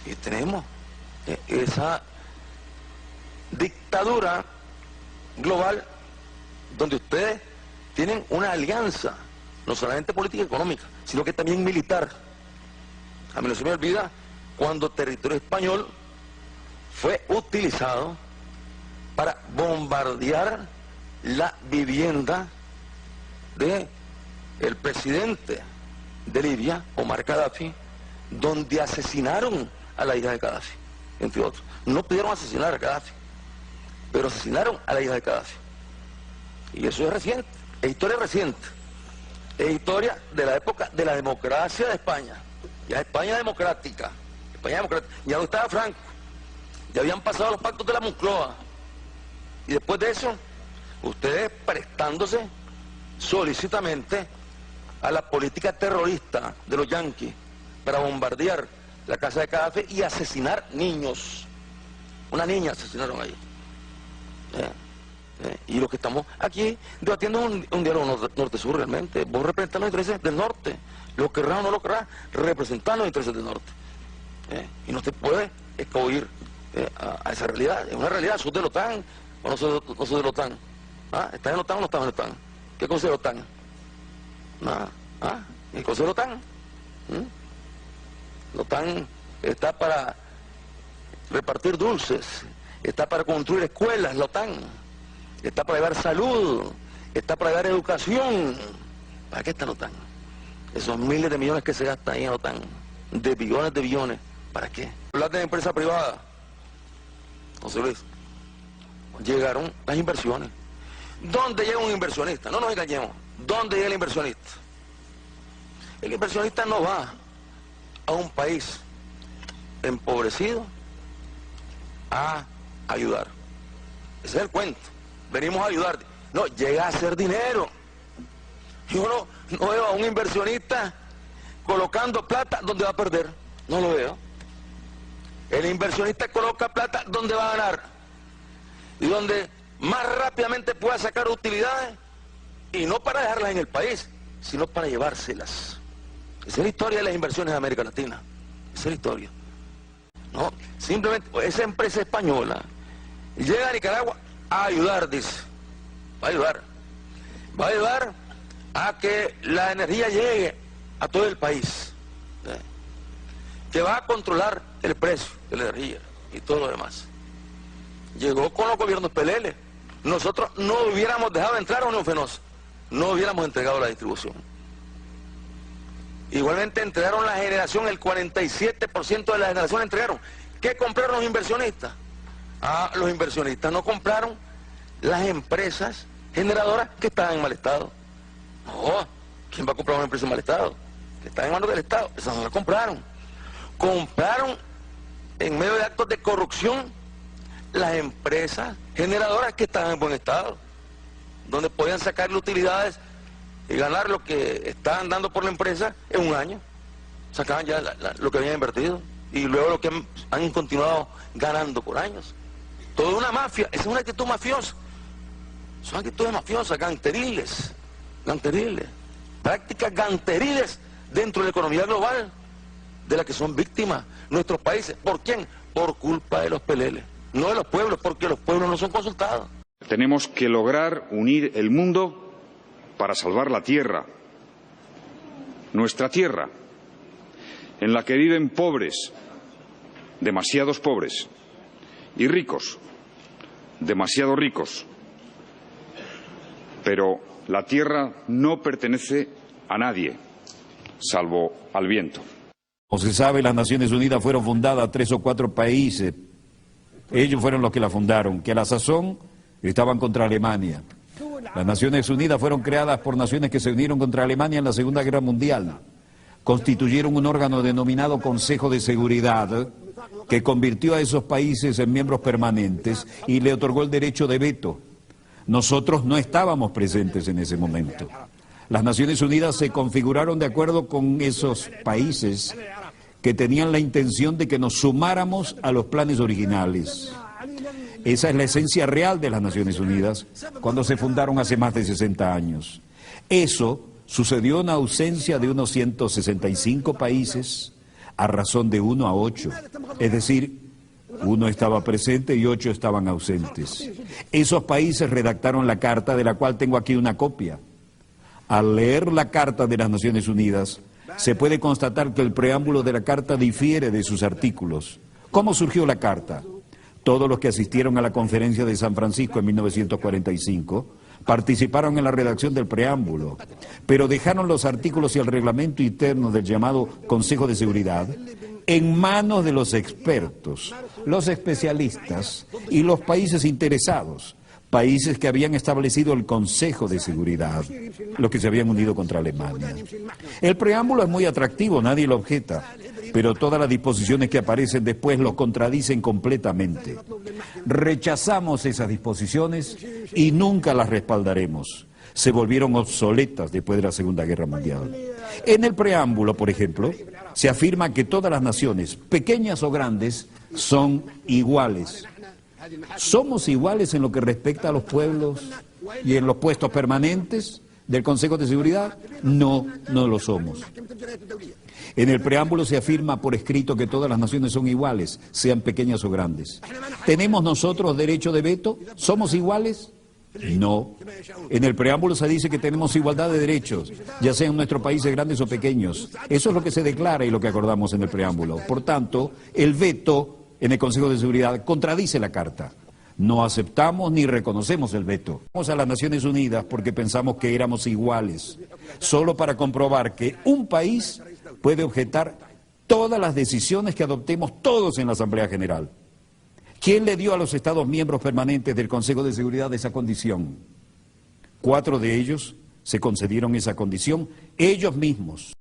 Y tenemos esa dictadura global donde ustedes tienen una alianza, no solamente política y económica, sino que también militar. A mí no se me olvida cuando territorio español fue utilizado para bombardear la vivienda del presidente de Libia, Omar Gaddafi, donde asesinaron a la hija de Gaddafi, entre otros. No pudieron asesinar a Gaddafi, pero asesinaron a la hija de Gaddafi. Y eso es reciente, es historia reciente, es historia de la época de la democracia de España, ya España democrática, ya no estaba Franco, ya habían pasado los pactos de la Moncloa, y después de eso, ustedes prestándose solícitamente a la política terrorista de los yanquis para bombardear la casa de Gaddafi y asesinar niños. Una niña asesinaron ahí. Y los que estamos aquí debatiendo un diálogo norte-sur realmente. Vos representás los intereses del norte. Lo querrás o no lo querrás, representar los intereses del norte. Y no te puedes escabullir a esa realidad. Es una realidad. ¿Sos de la OTAN o no sos de la OTAN? ¿Estás en la OTAN o no estás en la OTAN? ¿Qué cosa es la OTAN? Nada. ¿Qué cosa es la OTAN? La OTAN está para repartir dulces, está para construir escuelas, la OTAN, está para llevar salud, está para llevar educación. ¿Para qué está la OTAN? Esos miles de millones que se gastan ahí en la OTAN, de billones, ¿para qué? Hablar de empresa privada, José Luis, llegaron las inversiones. ¿Dónde llega un inversionista? No nos engañemos. ¿Dónde llega el inversionista? El inversionista no va a un país empobrecido a ayudar. Ese es el cuento. Venimos a ayudar. No, llega a hacer dinero. Yo no veo a un inversionista colocando plata donde va a perder. No lo veo. El inversionista coloca plata donde va a ganar y donde más rápidamente pueda sacar utilidades, y no para dejarlas en el país, sino para llevárselas. Esa es la historia de las inversiones de América Latina. Esa es la historia. No, simplemente esa empresa española llega a Nicaragua a ayudar, dice. Va a ayudar. Va a ayudar a que la energía llegue a todo el país. Que va a controlar el precio de la energía y todo lo demás. Llegó con los gobiernos PLL. Nosotros no hubiéramos dejado entrar a Unión Fenosa, no hubiéramos entregado la distribución. Igualmente entregaron la generación, el 47% de la generación entregaron. ¿Qué compraron los inversionistas? Los inversionistas no compraron las empresas generadoras que estaban en mal estado. No, ¿quién va a comprar una empresa en mal estado? Que están en manos del Estado. Esas no las compraron. Compraron en medio de actos de corrupción las empresas generadoras que estaban en buen estado, donde podían sacarle utilidades y ganar lo que estaban dando por la empresa en un año. Sacaban ya lo que habían invertido y luego lo que han continuado ganando por años. Toda una mafia, esa es una actitud mafiosa. Son actitudes mafiosas, ganteriles, prácticas ganteriles dentro de la economía global, de la que son víctimas nuestros países. ¿Por quién? Por culpa de los PLL, no de los pueblos, porque los pueblos no son consultados. Tenemos que lograr unir el mundo para salvar la tierra, nuestra tierra, en la que viven pobres, demasiados pobres, y ricos, demasiado ricos. Pero la tierra no pertenece a nadie, salvo al viento. Como se sabe, las Naciones Unidas fueron fundadas 3 o 4 países. Ellos fueron los que la fundaron, que a la sazón estaban contra Alemania. Las Naciones Unidas fueron creadas por naciones que se unieron contra Alemania en la Segunda Guerra Mundial. Constituyeron un órgano denominado Consejo de Seguridad, que convirtió a esos países en miembros permanentes y le otorgó el derecho de veto. Nosotros no estábamos presentes en ese momento. Las Naciones Unidas se configuraron de acuerdo con esos países que tenían la intención de que nos sumáramos a los planes originales. Esa es la esencia real de las Naciones Unidas cuando se fundaron hace más de 60 años. Eso sucedió en ausencia de unos 165 países, a razón de 1 a 8, es decir, 1 estaba presente y 8 estaban ausentes. Esos países redactaron la carta, de la cual tengo aquí una copia. Al leer la Carta de las Naciones Unidas, se puede constatar que el preámbulo de la Carta difiere de sus artículos. ¿Cómo surgió la Carta? Todos los que asistieron a la Conferencia de San Francisco en 1945 participaron en la redacción del preámbulo, pero dejaron los artículos y el reglamento interno del llamado Consejo de Seguridad en manos de los expertos, los especialistas y los países interesados, países que habían establecido el Consejo de Seguridad, los que se habían unido contra Alemania. El preámbulo es muy atractivo, nadie lo objeta, pero todas las disposiciones que aparecen después lo contradicen completamente. Rechazamos esas disposiciones y nunca las respaldaremos. Se volvieron obsoletas después de la Segunda Guerra Mundial. En el preámbulo, por ejemplo, se afirma que todas las naciones, pequeñas o grandes, son iguales. ¿Somos iguales en lo que respecta a los pueblos y en los puestos permanentes del Consejo de Seguridad? No, no lo somos. En el preámbulo se afirma por escrito que todas las naciones son iguales, sean pequeñas o grandes. ¿Tenemos nosotros derecho de veto? ¿Somos iguales? No. En el preámbulo se dice que tenemos igualdad de derechos, ya sean en nuestros países grandes o pequeños. Eso es lo que se declara y lo que acordamos en el preámbulo. Por tanto, el veto en el Consejo de Seguridad contradice la Carta. No aceptamos ni reconocemos el veto. Vamos a las Naciones Unidas porque pensamos que éramos iguales, solo para comprobar que un país puede objetar todas las decisiones que adoptemos todos en la Asamblea General. ¿Quién le dio a los Estados miembros permanentes del Consejo de Seguridad esa condición? 4 de ellos se concedieron esa condición ellos mismos.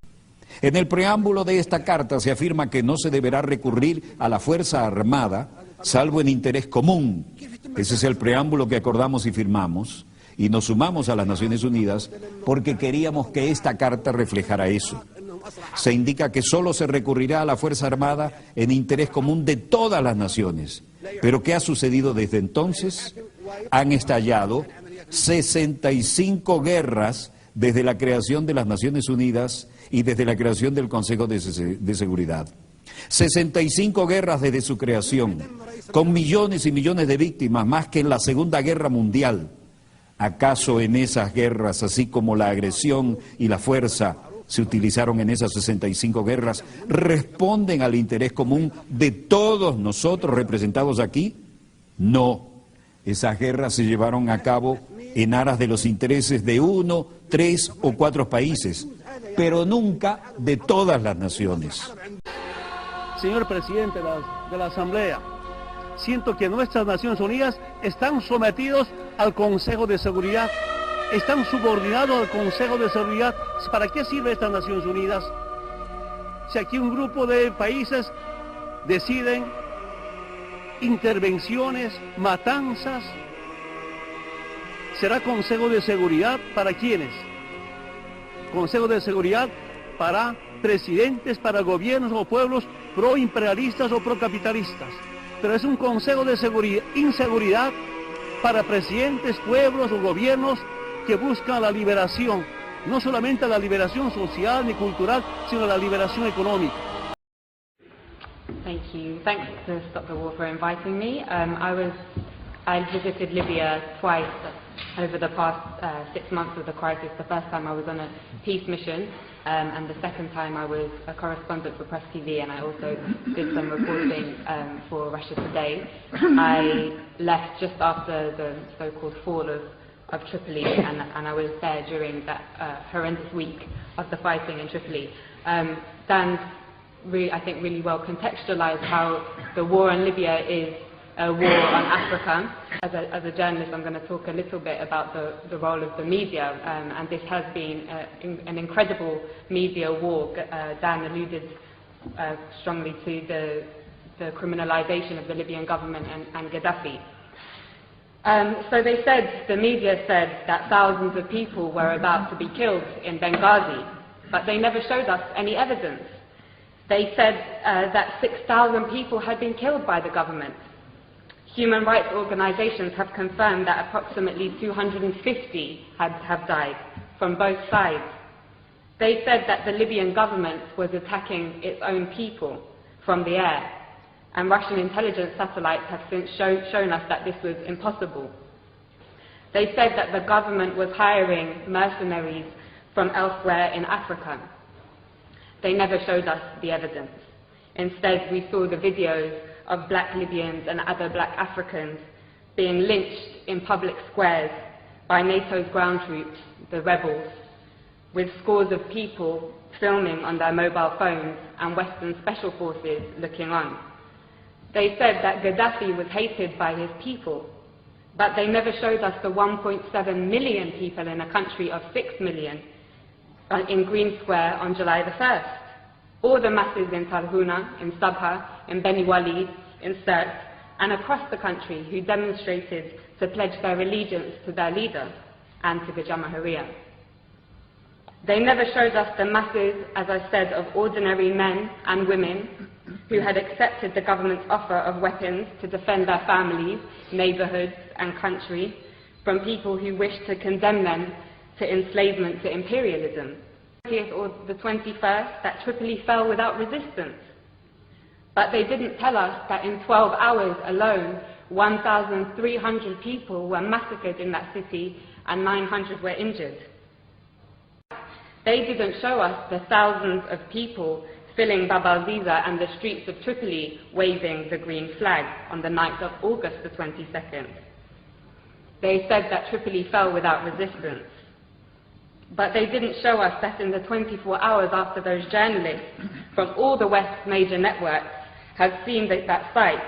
En el preámbulo de esta carta se afirma que no se deberá recurrir a la Fuerza Armada, salvo en interés común. Ese es el preámbulo que acordamos y firmamos, y nos sumamos a las Naciones Unidas porque queríamos que esta carta reflejara eso. Se indica que solo se recurrirá a la Fuerza Armada en interés común de todas las naciones. ¿Pero qué ha sucedido desde entonces? Han estallado 65 guerras desde la creación de las Naciones Unidas y desde la creación del Consejo de Seguridad. 65 guerras desde su creación, con millones y millones de víctimas, más que en la Segunda Guerra Mundial. ¿Acaso en esas guerras, así como la agresión y la fuerza se utilizaron en esas 65 guerras, responden al interés común de todos nosotros representados aquí? No. Esas guerras se llevaron a cabo en aras de los intereses de 1, 3 o 4 países, pero nunca de todas las naciones. Señor presidente de la Asamblea, siento que nuestras Naciones Unidas están sometidos al Consejo de Seguridad, están subordinados al Consejo de Seguridad. ¿Para qué sirve estas Naciones Unidas? Si aquí un grupo de países deciden intervenciones, matanzas, ¿será Consejo de Seguridad para quiénes? Consejo de Seguridad para presidentes, para gobiernos o pueblos pro-imperialistas o pro-capitalistas. Pero es un Consejo de Inseguridad para presidentes, pueblos o gobiernos que buscan la liberación, no solamente la liberación social ni cultural, sino la liberación económica. Thank you. Thanks to Stop the War for inviting me. I visited Libya twice over the past 6 months of the crisis. The first time I was on a peace mission, and the second time I was a correspondent for Press TV, and I also did some reporting for Russia Today. I left just after the so-called fall of Tripoli, and I was there during that horrendous week of the fighting in Tripoli. Dan, I think, really well contextualized how the war in Libya is a war on Africa. As a journalist, I'm going to talk a little bit about the role of the media, and this has been an incredible media war. Dan alluded strongly to the criminalization of the Libyan government and Gaddafi. So they said, the media said that thousands of people were about to be killed in Benghazi, but they never showed us any evidence. They said that 6,000 people had been killed by the government. Human rights organizations have confirmed that approximately 250 have died from both sides. They said that the Libyan government was attacking its own people from the air, and Russian intelligence satellites have since shown us that this was impossible. They said that the government was hiring mercenaries from elsewhere in Africa. They never showed us the evidence. Instead, we saw the videos of black Libyans and other black Africans being lynched in public squares by NATO's ground troops, the rebels, with scores of people filming on their mobile phones and Western special forces looking on. They said that Gaddafi was hated by his people, but they never showed us the 1.7 million people in a country of 6 million in Green Square on July the 1st, or the masses in Tarhuna, in Sabha, in Beni Walid, in Sirte, and across the country who demonstrated to pledge their allegiance to their leader and to the Jamahiriya. They never showed us the masses, as I said, of ordinary men and women who had accepted the government's offer of weapons to defend their families, neighbourhoods and country from people who wished to condemn them to enslavement, to imperialism. Or the 21st, that Tripoli fell without resistance. But they didn't tell us that in 12 hours alone, 1,300 people were massacred in that city and 900 were injured. They didn't show us the thousands of people filling Bab al-Ziza and the streets of Tripoli waving the green flag on the night of August the 22nd. They said that Tripoli fell without resistance. But they didn't show us that in the 24 hours after those journalists from all the West's major networks had seen that site,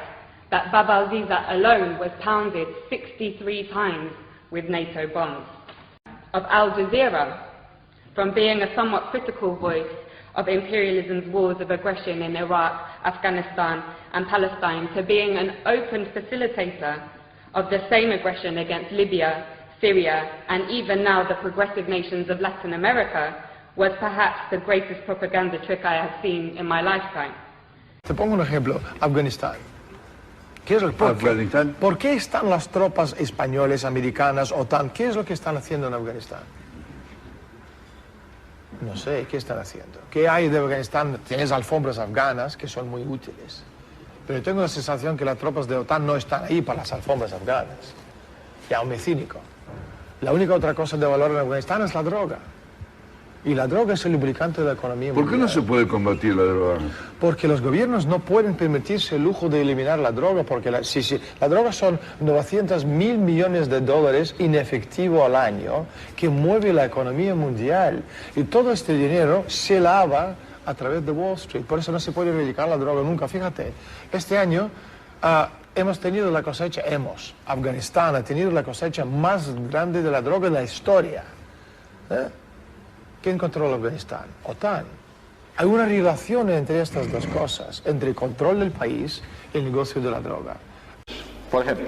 that Bab al-Ziza alone was pounded 63 times with NATO bombs. Of Al Jazeera, from being a somewhat critical voice of imperialism's wars of aggression in Iraq, Afghanistan and Palestine, to being an open facilitator of the same aggression against Libya, Syria, and even now the progressive nations of Latin America, was perhaps the greatest propaganda trick I have seen in my lifetime. Te pongo un ejemplo, Afganistán. ¿Por qué están las tropas españolas, americanas, OTAN? ¿Qué es lo que están haciendo en Afganistán? No sé, ¿qué están haciendo? ¿Qué hay de Afganistán? Tienes alfombras afganas que son muy útiles. Pero tengo la sensación que las tropas de OTAN no están ahí para las alfombras afganas. Ya, muy cínico. La única otra cosa de valor en Afganistán es la droga. Y la droga es el lubricante de la economía mundial. ¿Por qué no se puede combatir la droga? Porque los gobiernos no pueden permitirse el lujo de eliminar la droga, porque la droga son 900.000 millones de dólares en efectivo al año que mueve la economía mundial. Y todo este dinero se lava a través de Wall Street. Por eso no se puede erradicar la droga nunca. Fíjate, este año hemos tenido la cosecha, Afganistán ha tenido la cosecha más grande de la droga de la historia. ¿Quién controla Afganistán? OTAN. Hay una relación entre estas dos cosas, entre el control del país y el negocio de la droga. Por ejemplo,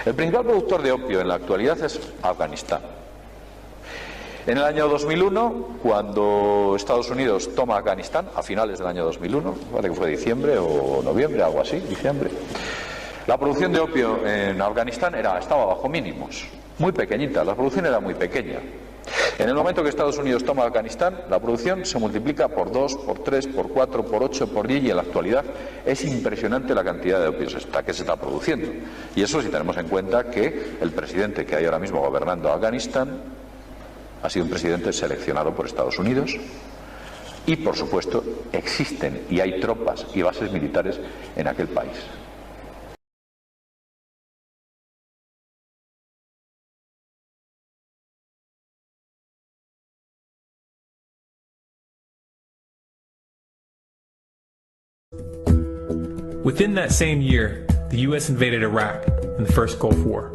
el principal productor de opio en la actualidad es Afganistán. En el año 2001, cuando Estados Unidos toma Afganistán, a finales del año 2001, parece que fue diciembre o noviembre, algo así, diciembre, la producción de opio en Afganistán estaba bajo mínimos, muy pequeñita, la producción era muy pequeña. En el momento que Estados Unidos toma Afganistán, la producción se multiplica por 2, por 3, por 4, por 8, por 10 y en la actualidad es impresionante la cantidad de opio que se está produciendo. Y eso si tenemos en cuenta que el presidente que hay ahora mismo gobernando Afganistán ha sido un presidente seleccionado por Estados Unidos y, por supuesto, existen y hay tropas y bases militares en aquel país. Within that same year, the U.S. invaded Iraq in the first Gulf War.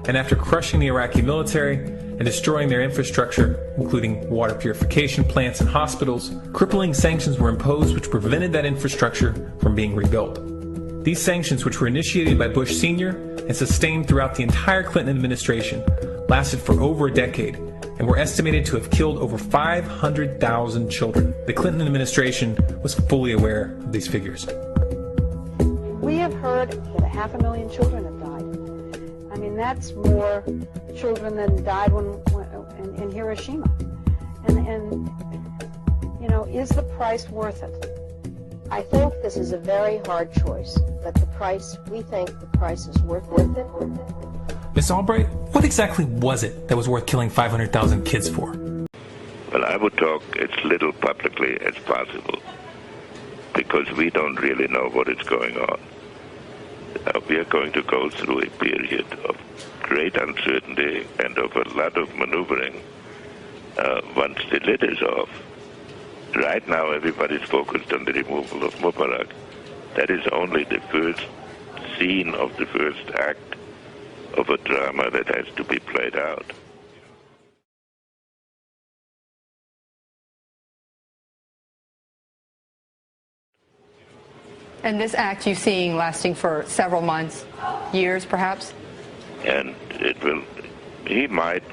And after crushing the Iraqi military and destroying their infrastructure, including water purification plants and hospitals, crippling sanctions were imposed which prevented that infrastructure from being rebuilt. These sanctions, which were initiated by Bush Sr. and sustained throughout the entire Clinton administration, lasted for over a decade and were estimated to have killed over 500,000 children. The Clinton administration was fully aware of these figures. We have heard that 500,000 children have died. I mean, that's more children than died in Hiroshima. And know, is the price worth it? I think this is a very hard choice, but we think the price is worth it. Ms. Albright, what exactly was it that was worth killing 500,000 kids for? Well, I would talk as little publicly as possible, because we don't really know what is going on. We are going to go through a period of great uncertainty and of a lot of maneuvering once the lid is off. Right now, everybody's focused on the removal of Mubarak. That is only the first scene of the first act of a drama that has to be played out. And this act you're seeing lasting for several months, years perhaps? And it will,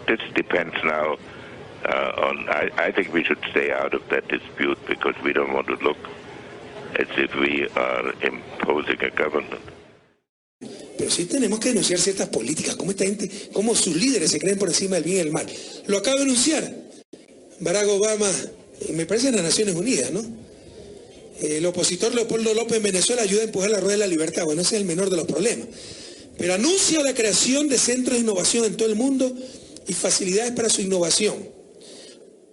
this depends now on, I think we should stay out of that dispute, because we don't want to look as if we are imposing a government. Pero sí tenemos que denunciar ciertas políticas, como esta gente, como sus líderes se creen por encima del bien y el mal. Lo acaba de anunciar Barack Obama, me parece en las Naciones Unidas, ¿no? El opositor Leopoldo López en Venezuela ayuda a empujar la rueda de la libertad. Bueno, ese es el menor de los problemas. Pero anuncia la creación de centros de innovación en todo el mundo y facilidades para su innovación.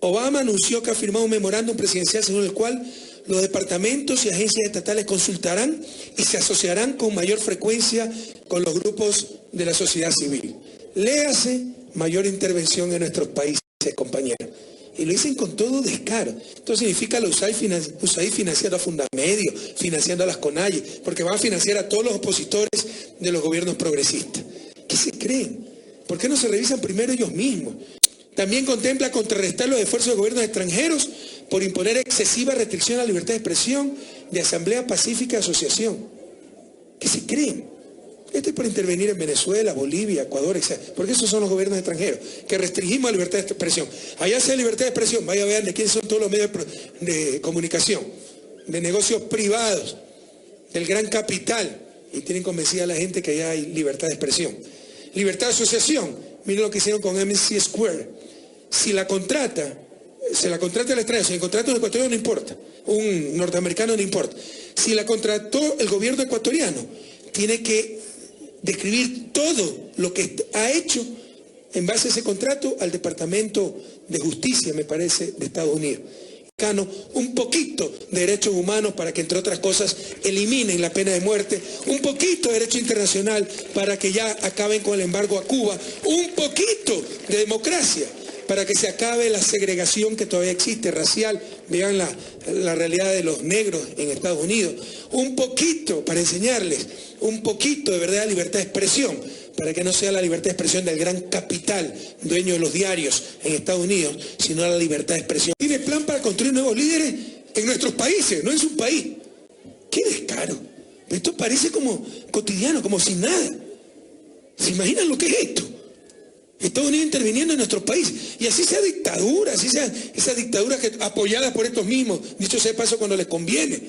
Obama anunció que ha firmado un memorándum presidencial según el cual los departamentos y agencias estatales consultarán y se asociarán con mayor frecuencia con los grupos de la sociedad civil. Léase mayor intervención en nuestros países, compañeros. Y lo dicen con todo descaro. Esto significa la USAID financiando a Fundamedios, financiando a las CONAIE, porque van a financiar a todos los opositores de los gobiernos progresistas. ¿Qué se creen? ¿Por qué no se revisan primero ellos mismos? También contempla contrarrestar los esfuerzos de gobiernos extranjeros por imponer excesiva restricción a la libertad de expresión, de asamblea pacífica y asociación. ¿Qué se creen? Esto es por intervenir en Venezuela, Bolivia, Ecuador, etc. Porque esos son los gobiernos extranjeros, que restringimos la libertad de expresión. Allá sea libertad de expresión, vaya vean de quiénes son todos los medios de comunicación, de negocios privados, del gran capital, y tienen convencida a la gente que allá hay libertad de expresión. Libertad de asociación, miren lo que hicieron con MSC Square. Si la contrata, se la contrata el extranjero, si la contrata un ecuatoriano no importa, un norteamericano no importa. Si la contrató el gobierno ecuatoriano, tiene que describir todo lo que ha hecho en base a ese contrato al Departamento de Justicia, me parece, de Estados Unidos. Un poquito de derechos humanos para que, entre otras cosas, eliminen la pena de muerte, un poquito de derecho internacional para que ya acaben con el embargo a Cuba, un poquito de democracia para que se acabe la segregación que todavía existe, racial. Vean la realidad de los negros en Estados Unidos. Un poquito, para enseñarles, un poquito de verdad de libertad de expresión, para que no sea la libertad de expresión del gran capital, dueño de los diarios en Estados Unidos, sino la libertad de expresión. Tiene plan para construir nuevos líderes en nuestros países, no en su país. ¡Qué descaro! Esto parece como cotidiano, como sin nada. ¿Se imaginan lo que es esto? Estados Unidos interviniendo en nuestro país, y así sea dictadura, así sea esa dictadura apoyada por estos mismos, dicho sea de paso cuando les conviene.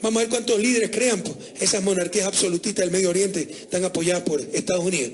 Vamos a ver cuántos líderes crean, pues, esas monarquías absolutistas del Medio Oriente están apoyadas por Estados Unidos.